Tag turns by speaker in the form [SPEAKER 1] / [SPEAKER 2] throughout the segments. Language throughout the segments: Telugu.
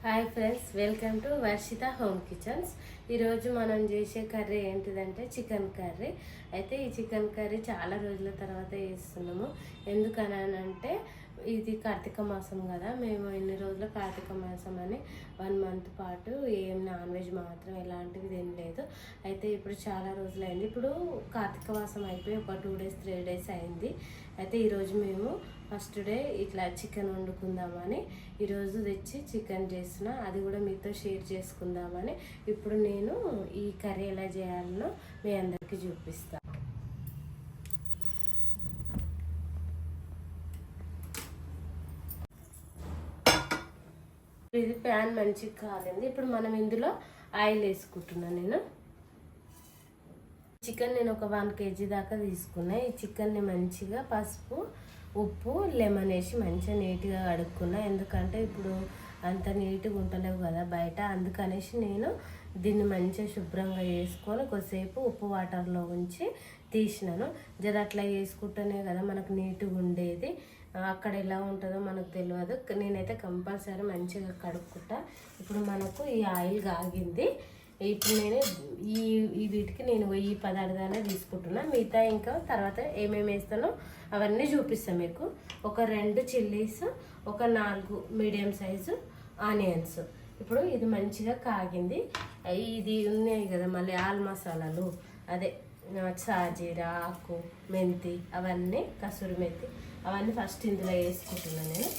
[SPEAKER 1] Hi friends, welcome to Varshita home kitchens. ఈరోజు మనం చేసే కర్రీ ఏంటిదంటే చికెన్ కర్రీ. అయితే ఈ చికెన్ కర్రీ చాలా రోజుల తర్వాత చేస్తున్నాము. ఎందుకనంటే ఇది కార్తీక మాసం కదా, మేము ఎన్ని రోజులు కార్తీక మాసం అని 1 మంత్ పాటు ఏం నాన్ వెజ్ మాత్రం ఎలాంటివి తినలేదు. అయితే ఇప్పుడు చాలా రోజులు అయింది. ఇప్పుడు కార్తీక మాసం అయిపోయి ఒక 2 డేస్ 3 డేస్ అయింది. అయితే ఈరోజు మేము ఫస్ట్ డే ఇట్లా చికెన్ వండుకుందామని ఈరోజు తెచ్చి చికెన్ చేసిన, అది కూడా మీతో షేర్ చేసుకుందామని ఇప్పుడు నేను ఈ కర్రీ ఎలా చేయాలనో మీ అందరికీ చూపిస్తాను. ఇది ప్యాన్ మంచిగా కాలింది. ఇప్పుడు మనం ఇందులో ఆయిల్ వేసుకుంటున్నాను. నేను చికెన్ ఒక 1 kg దాకా తీసుకున్నా. ఈ చికెన్ని మంచిగా పసుపు, ఉప్పు, లెమన్ వేసి మంచిగా నీట్గా కడుక్కున్నా. ఎందుకంటే ఇప్పుడు అంత నీట్గా ఉంటలేవు కదా బయట, అందుకనేసి నేను దీన్ని మంచిగా శుభ్రంగా చేసుకొని కొద్దిసేపు ఉప్పు వాటర్లో ఉంచి తీసినాను. జర అట్లా చేసుకుంటేనే కదా మనకు నీట్గా ఉండేది. అక్కడ ఎలా ఉంటుందో మనకు తెలియదు. నేనైతే కంపల్సరీ మంచిగా కడుక్కుంటా. ఇప్పుడు మనకు ఈ ఆయిల్ కాగింది. ఇప్పుడు నేను వీటికి నేను ఈ పదార్థాలే తీసుకుంటున్నా. మిగతా ఇంకా తర్వాత ఏమేమి వేస్తానో అవన్నీ చూపిస్తాను మీకు. ఒక 2 చిల్లీస్, ఒక 4 మీడియం సైజు ఆనియన్స్. ఇప్పుడు ఇది మంచిగా కాగింది. ఇది ఉన్నాయి కదా మళ్ళీ ఆల్ మసాలాలు, అదే సాజీరా ఆకు, మెంతి, అవన్నీ కసూరి మెంతి, అవన్నీ ఫస్ట్ ఇందులో వేసుకుంటున్నాను నేను.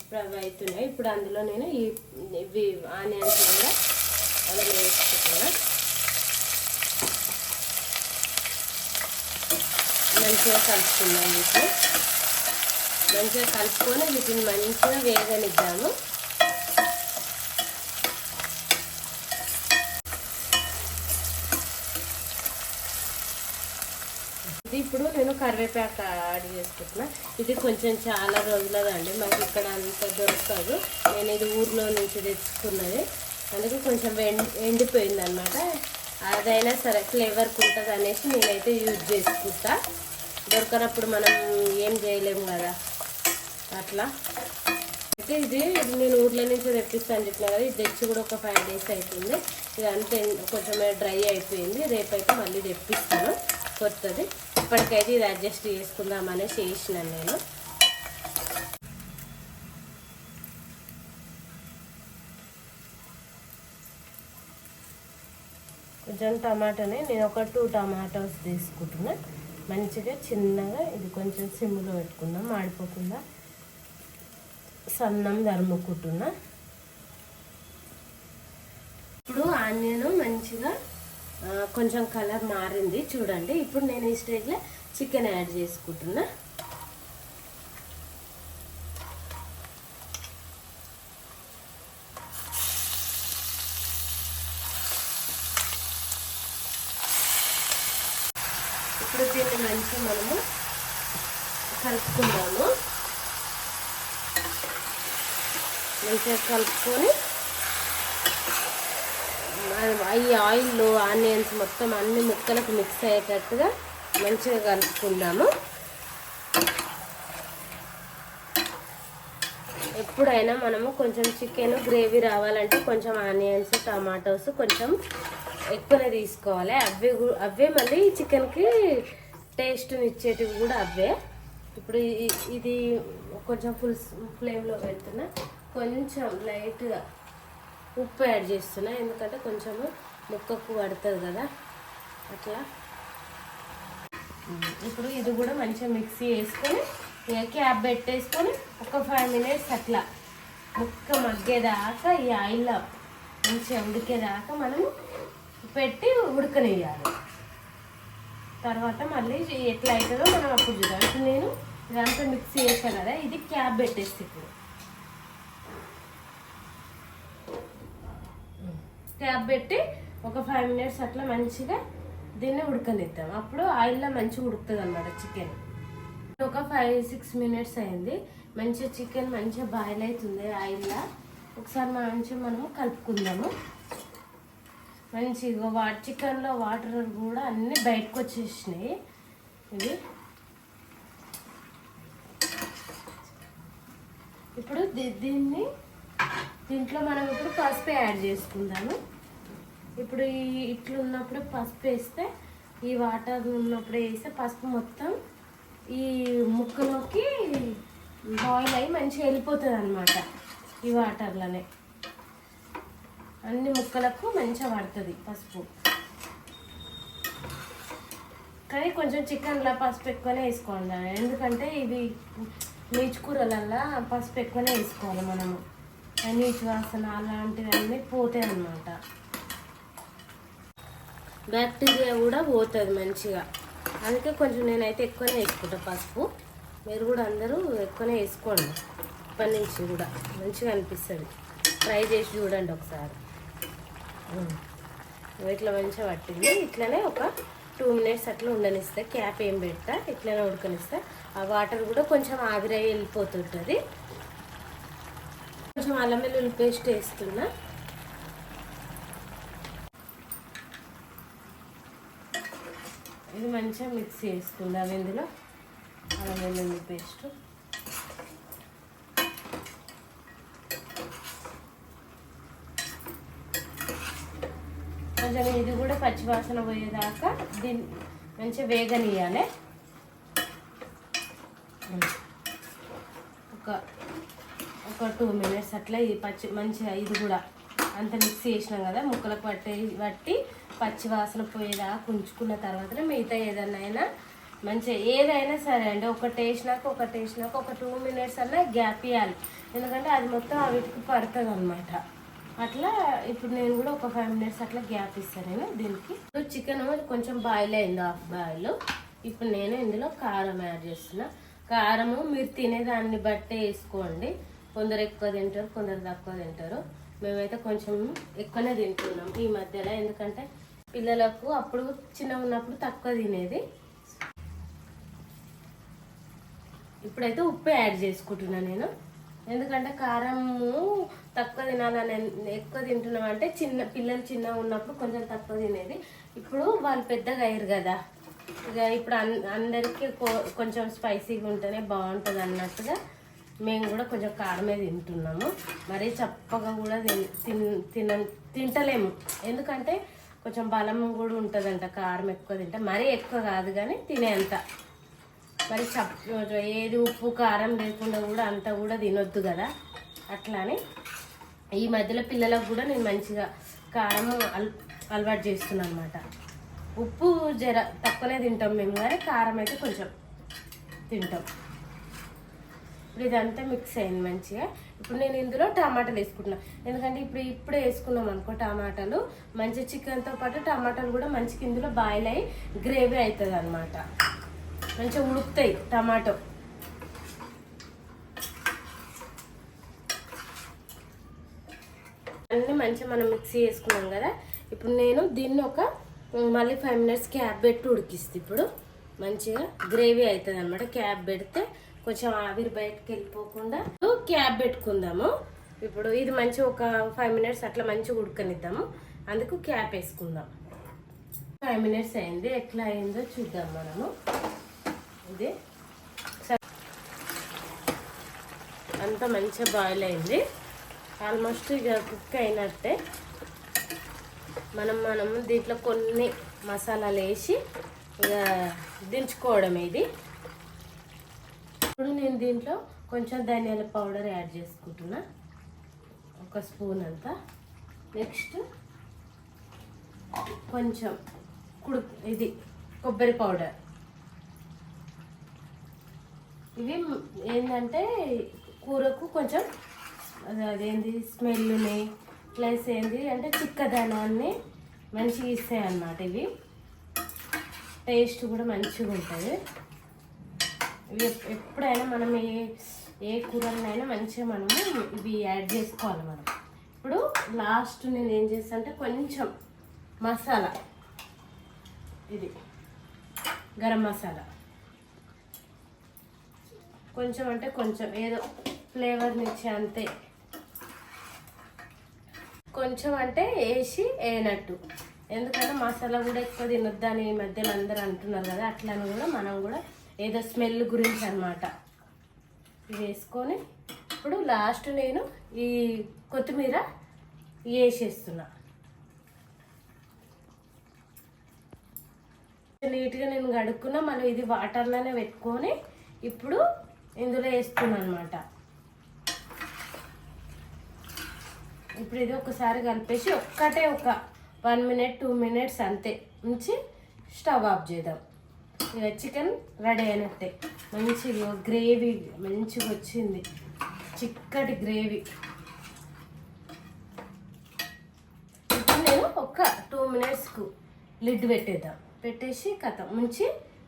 [SPEAKER 1] ఇప్పుడు అవి అవుతున్నాయి. ఇప్పుడు అందులో నేను ఇవి ఆనియన్స్ కూడా అందులో వేసుకుంటున్నా. మంచిగా కలుపుకున్నాం. వీటిని మంచిగా కలుపుకొని వీటిని మంచిగా వేగనిద్దాము. ఇది ఇప్పుడు నేను కరివేపాకు యాడ్ చేసుకుంటున్నా. ఇది కొంచెం చాలా రోజులదండి, మాకు ఇక్కడ అంత దొరకదు. నేను ఇది ఊర్లో నుంచి తెచ్చుకున్నది, అందుకే కొంచెం ఎండిపోయింది అనమాట. అదైనా సరే ఫ్లేవర్కి ఉంటుంది అనేసి నేనైతే యూజ్ చేసుకుంటా. దొరకనప్పుడు మనం ఏం చేయలేము కదా అట్లా. అయితే ఇది నేను ఊర్లో నుంచి తెప్పిస్తాను చెప్పినా కదా, ఇది తెచ్చి కూడా ఒక 5 days అవుతుంది. ఇది అంతే కొంచెం డ్రై అయిపోయింది. రేపైతే మళ్ళీ తెప్పిస్తాను కొత్తది. ఇప్పటికైతే ఇది అడ్జస్ట్ చేసుకుందామనేసి చేసినాను నేను. కొంచెం టమాటాని నేను ఒక 2 టమాటోస్ తీసుకుంటున్నా. మంచిగా చిన్నగా ఇది కొంచెం సిమ్లో పెట్టుకుందాం, మాడిపోకుండా సన్నం తరుముకుంటున్నా. ఇప్పుడు ఆనియన్ మంచిగా కొంచెం కలర్ మారింది చూడండి. ఇప్పుడు నేను ఈ స్టేజ్లో చికెన్ యాడ్ చేసుకుంటున్నా. ఇప్పుడు దీన్ని మంచిగా మనము కలుపుకుందాము. మంచిగా కలుపుకొని ఈ ఆయిల్ ఆనియన్స్ మొత్తం అన్ని ముక్కలకు మిక్స్ అయ్యేటట్టుగా మంచిగా కలుపుకుందాము. ఎప్పుడైనా మనము కొంచెం చికెన్ గ్రేవీ రావాలంటే కొంచెం ఆనియన్స్, టమాటోస్ కొంచెం ఎక్కువనే తీసుకోవాలి. అవే మళ్ళీ చికెన్కి టేస్ట్ని ఇచ్చేటివి కూడా అవే. ఇప్పుడు ఇది కొంచెం ఫుల్ ఫ్లేమ్లో పెడుతున్నా. కొంచెం లైట్గా ఉప్పు యాడ్ చేస్తున్నా, ఎందుకంటే కొంచెము ముక్కకు పడుతుంది కదా అట్లా. ఇప్పుడు ఇది కూడా మంచిగా మిక్సీ వేసుకొని క్యాప్ పెట్టేసుకొని ఒక 5 minutes అట్లా ముక్క మగ్గేదాకా ఈ ఆయిల్లో మంచిగా ఉడికేదాకా మనము పెట్టి ఉడకనియాలి. తర్వాత మళ్ళీ ఎట్లా అవుతుందో మనం అప్పుడు చూద్దాం. ఇప్పుడు నేను ఇదంతా మిక్సీ వేసాను కదా, ఇది క్యాప్ పెట్టేసి ఇప్పుడు క్యాప్ పెట్టి ఒక 5 minutes అట్లా మంచిగా దీన్ని ఉడకనిద్దాం. అప్పుడు ఆయిల్లో మంచిగా ఉడుకుతుంది అన్నమాట చికెన్. ఒక 5-6 minutes అయింది. మంచిగా చికెన్ మంచిగా బాయిల్ అవుతుంది ఆయిల్లో. ఒకసారి మంచిగా మనము కలుపుకుందాము. మంచిగా చికెన్లో వాటర్ కూడా అన్నీ బయటకు వచ్చేసినాయి. ఇది ఇప్పుడు దీంట్లో మనం ఇప్పుడు పసుపు యాడ్ చేసుకుందాము. ఇప్పుడు ఇట్లా ఉన్నప్పుడు పసుపు వేస్తే, ఈ వాటర్ ఉన్నప్పుడు వేస్తే పసుపు మొత్తం ఈ ముక్కలోకి బాయిల్ అయ్యి మంచిగా వెళ్ళిపోతుంది అన్నమాట. ఈ వాటర్లోనే అన్ని ముక్కలకు మంచిగా పడుతుంది పసుపు. కానీ కొంచెం చికెన్లో పసుపు ఎక్కువనే వేసుకోవాలి, ఎందుకంటే ఇవి నీచు కూరలల్లో పసుపు ఎక్కువనే వేసుకోవాలి మనము. నీచు వాసన అలాంటివన్నీ పోతాయి అన్నమాట. బ్యాక్టీరియా కూడా పోతుంది మంచిగా. అందుకే కొంచెం నేనైతే ఎక్కువనే వేసుకుంటాను పసుపు. మీరు కూడా అందరూ ఎక్కువనే వేసుకోండి. ఇప్పటి నుంచి కూడా మంచిగా అనిపిస్తుంది. ట్రై చేసి చూడండి ఒకసారి. ఇట్లా మంచిగా పట్టింది. ఇట్లనే ఒక 2 minutes అట్లా ఉండనిస్తే, క్యాప్ ఏం పెడతా, ఇట్లనే ఉడకనిస్తే ఆ వాటర్ కూడా కొంచెం ఆవిరై వెళ్ళిపోతుంటుంది. కొంచెం అల్లం వెల్లుల్లి పేస్ట్ వేస్తున్నా. ఇది మంచిగా మిక్స్ చేసుకుందాం. ఇందులో అల్లం వెల్లుల్లి పేస్ట్ కొంచెం, ఇది కూడా పచ్చివాసన పోయేదాకా దీన్ని మంచిగా వేగనియాలి. ఒక 2 minutes అట్లా ఈ మంచిగా ఇది కూడా అంత మిక్స్ చేసినాం కదా, ముక్కలకు పట్టి పచ్చివాసన పోయేదాకా ఉంచుకున్న తర్వాతనే మిగతా ఏదైనా మంచిగా ఏదైనా సరే అండి ఒకటి వేసినాక ఒక 2 minutes అన్నా గ్యాప్ ఇవ్వాలి. ఎందుకంటే అది మొత్తం ఆ వీటికి పడుతుంది అన్నమాట. అట్లా ఇప్పుడు నేను కూడా ఒక 5 minutes అట్లా గ్యాప్ ఇస్తాను నేను దీనికి. చికెన్ కొంచెం బాయిల్ అయింది, హాఫ్ బాయిల్. ఇప్పుడు నేను ఇందులో కారం యాడ్ చేస్తున్నా. కారము మీరు తినేదాన్ని బట్టే వేసుకోండి. కొందరు ఎక్కువ తింటారు, కొందరు తక్కువ తింటారు. మేమైతే కొంచెం ఎక్కువనే తింటున్నాం ఈ మధ్యలో, ఎందుకంటే పిల్లలకు అప్పుడు చిన్నగా ఉన్నప్పుడు తక్కువ తినేది. ఇప్పుడైతే ఉప్పు యాడ్ చేసుకుంటున్నా నేను, ఎందుకంటే కారము తక్కువ తినాలని ఎక్కువ తింటున్నాం అంటే పిల్లలు చిన్నగా ఉన్నప్పుడు కొంచెం తక్కువ తినేది. ఇప్పుడు వాళ్ళు పెద్దగా అయ్యారు కదా, ఇక ఇప్పుడు అందరికీ కొంచెం స్పైసీగా ఉంటేనే బాగుంటుంది అన్నట్టుగా మేము కూడా కొంచెం కారమే తింటున్నాము. మరీ చప్పగా కూడా తింటలేము, ఎందుకంటే కొంచెం బలం కూడా ఉంటుందంట కారం ఎక్కువ తింటే. మరీ ఎక్కువ కాదు కానీ తినేంత. మరి ఏది ఉప్పు కారం లేకుండా కూడా అంత కూడా తినొద్దు కదా. అట్లానే ఈ మధ్యలో పిల్లలకు కూడా నేను మంచిగా కారం అలవాటు చేస్తున్నాను అనమాట. ఉప్పు జర తక్కువనే తింటాం మేము, కానీ కారం అయితే కొంచెం తింటాం. ఇప్పుడు ఇదంతా మిక్స్ అయింది మంచిగా. ఇప్పుడు నేను ఇందులో టమాటాలు వేసుకుంటున్నాను, ఎందుకంటే ఇప్పుడే వేసుకున్నాం అనుకో టమాటాలు, మంచి చికెన్తో పాటు టమాటాలు కూడా మంచిగా ఇందులో బాయిల్ అయ్యి గ్రేవీ అవుతుంది అనమాట. మంచిగా ఉడుకుతాయి టమాటో. అన్నీ మంచిగా మనం మిక్సీ చేసుకున్నాం కదా. ఇప్పుడు నేను దీన్ని మళ్ళీ 5 minutes క్యాప్ పెట్టి ఉడికిస్తే ఇప్పుడు మంచిగా గ్రేవీ అవుతుంది అనమాట. క్యాప్ పెడితే కొంచెం ఆవిరి బయటకు వెళ్ళిపోకుండా క్యాప్ పెట్టుకుందాము. ఇప్పుడు ఇది మంచిగా ఒక 5 minutes అట్లా మంచిగా ఉడకనిద్దాము, అందుకు క్యాప్ వేసుకుందాం. 5 minutes అయింది, ఎట్లా అయిందో చూద్దాం మనము. ఇది అంతా మంచిగా బాయిల్ అయింది, ఆల్మోస్ట్ ఇక కుక్ అయినట్టే. మనం దీంట్లో కొన్ని మసాలాలు వేసి ఇక దించుకోవడం ఇది. ఇప్పుడు నేను దీంట్లో కొంచెం ధనియాల పౌడర్ యాడ్ చేసుకుంటున్నా, 1 స్పూన్ అంతా. నెక్స్ట్ కొంచెం ఇది కొబ్బరి పౌడర్. ఇవి ఏంటంటే కూరకు కొంచెం అదేంటి స్మెల్ని ప్లస్ ఏంటి అంటే చిక్కదనాన్ని మంచిగా ఇస్తాయి అన్నమాట. ఇవి టేస్ట్ కూడా మంచిగా ఉంటుంది. ఇవి ఎప్పుడైనా మనం ఏ కూరలైనా మంచిగా మనము ఇవి యాడ్ చేసుకోవాలి మనం. ఇప్పుడు లాస్ట్ నేను ఏం చేస్తాను అంటే కొంచెం మసాలా, ఇది గరం మసాలా కొంచెం, అంటే కొంచెం ఏదో ఫ్లేవర్ని ఇచ్చే అంతే, కొంచెం అంటే వేసి వేయనట్టు. ఎందుకంటే మసాలా కూడా ఎక్కువ తినొద్దని ఈ మధ్యలో అందరూ అంటున్నారు కదా, అట్లని కూడా మనం కూడా ఏదో స్మెల్ గురించి అనమాట. ఇది వేసుకొని ఇప్పుడు లాస్ట్ నేను ఈ కొత్తిమీర వేసేస్తున్నా. నీట్గా నేను కడుక్కున్నా. మనం ఇది వాటర్లోనే పెట్టుకొని ఇప్పుడు ఇందులో వేస్తున్నాను అనమాట. ఇప్పుడు ఇది ఒకసారి కలిపేసి ఒక్కటే ఒక 1 minute 2 minutes అంతే ఉంచి స్టవ్ ఆఫ్ చేద్దాం. ఇక చికెన్ రెడీ అయినట్టే. మంచిగా గ్రేవీ మంచిగా వచ్చింది, చిక్కటి గ్రేవీ. ఇప్పుడు నేను ఒక 2 minutesకు లిడ్ పెట్టేద్దాం. పెట్టేసి కథ ముంచి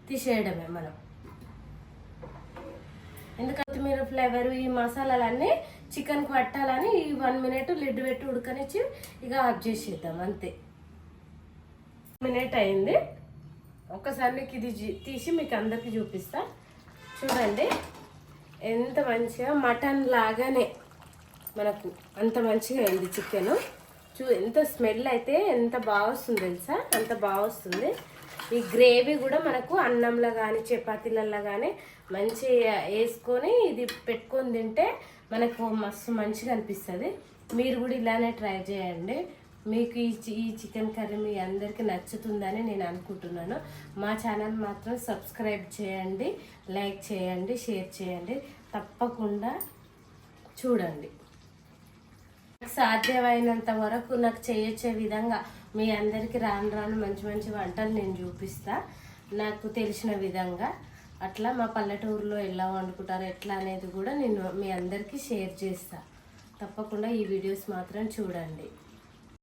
[SPEAKER 1] తీసేయడమే మనం. ఎందుకంటే కొత్తిమీర ఫ్లేవర్ ఈ మసాలాలన్నీ చికెన్కి పట్టాలని ఈ 1 minute లిడ్ పెట్టి ఉడకనిచ్చి ఇక ఆఫ్ చేసేద్దాం అంతే. 1 minute అయింది. ఒకసారి మీకు ఇది తీసి మీకు అందరికీ చూపిస్తా. చూడండి ఎంత మంచిగా మటన్ లాగానే మనకు అంత మంచిగా అయింది చికెన్. ఎంత స్మెల్ అయితే ఎంత బాగా వస్తుంది తెలుసా, అంత బాగా వస్తుంది. ఈ గ్రేవీ కూడా మనకు అన్నంలో కానీ చపాతీలలో కానీ మంచిగా వేసుకొని ఇది పెట్టుకొని తింటే మనకు మస్తు మంచిగా అనిపిస్తుంది. మీరు కూడా ఇలానే ట్రై చేయండి. మీకు ఈ చికెన్ కర్రీ మీ అందరికీ నచ్చుతుందని నేను అనుకుంటున్నాను. మా ఛానల్ మాత్రం సబ్స్క్రైబ్ చేయండి, లైక్ చేయండి, షేర్ చేయండి. తప్పకుండా చూడండి. సాధ్యమైనంత వరకు నాకు చేయొచ్చే విధంగా మీ అందరికీ రాను మంచి మంచి వంటలు నేను చూపిస్తా, నాకు తెలిసిన విధంగా. అట్లా మా పల్లెటూరులో ఎలా వండుకుంటారు ఎట్లా అనేది కూడా నేను మీ అందరికీ షేర్ చేస్తా. తప్పకుండా ఈ వీడియోస్ మాత్రం చూడండి.